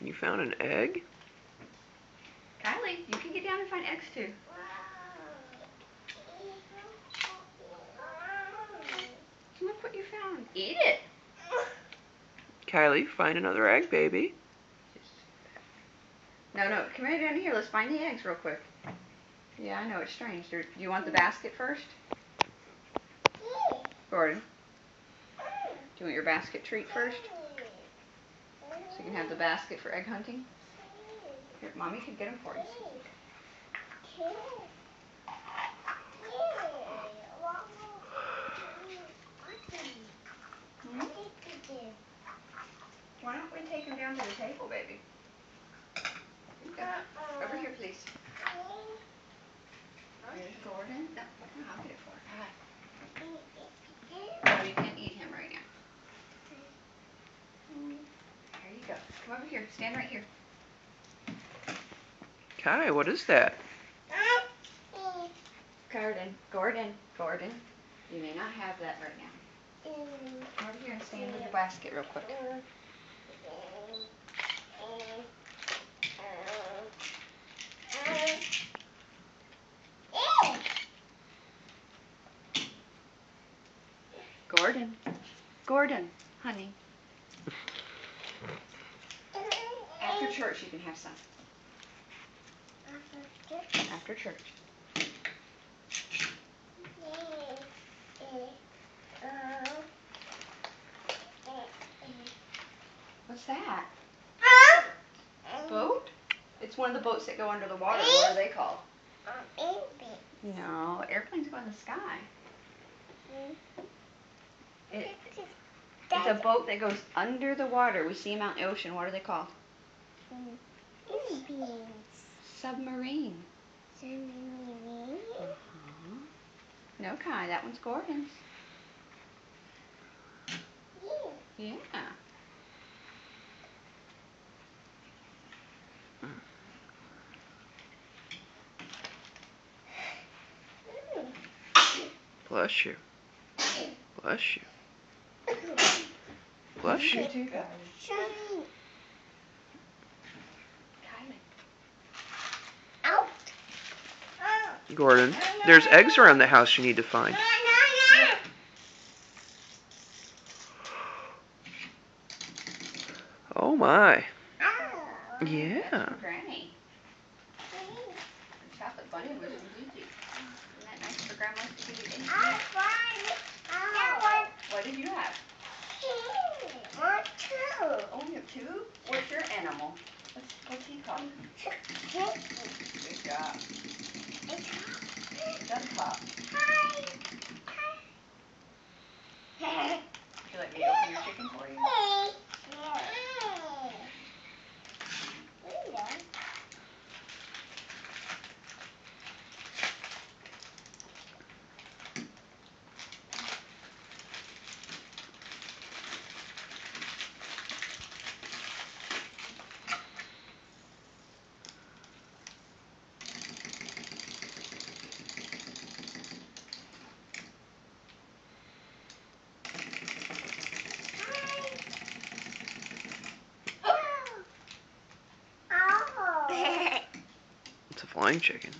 You found an egg? Kylie, you can get down and find eggs too. Look what you found. Eat it. Kylie, find another egg, baby. No, come right down here. Let's find the eggs real quick. Yeah, I know, it's strange. Do you want the basket first? Gordon, do you want your basket treat first? So you can have the basket for egg hunting? Here, Mommy can get them for you. Hmm? Why don't we take them down to the table, baby? Over here, please. Here's Gordon. No, I'll get it for her. No, you can't eat him right now. There you go. Come over here. Stand right here. Kai, what is that? Gordon. You may not have that right now. Come over here and stand with your basket real quick. Gordon, honey. After church you can have some. After church. What's that? Boat? It's one of the boats that go under the water. What are they called? No, airplanes go in the sky. It's a boat that goes under the water. We see them out in the ocean. What are they called? Submarine. No, Kai, that one's Gordon's. Yeah. Bless you. Bless you. Bless you. Too, Kylie. Gordon, there's eggs around the house you need to find. Oh my. Yeah. Granny. The chocolate bunny was easy. Isn't that nice for Grandma to give you anything? What did you have? Oh, you have two? What's your animal? What's he called? Good job. Duck Pop. Would you like me to open your chicken for you? It's a flying chicken.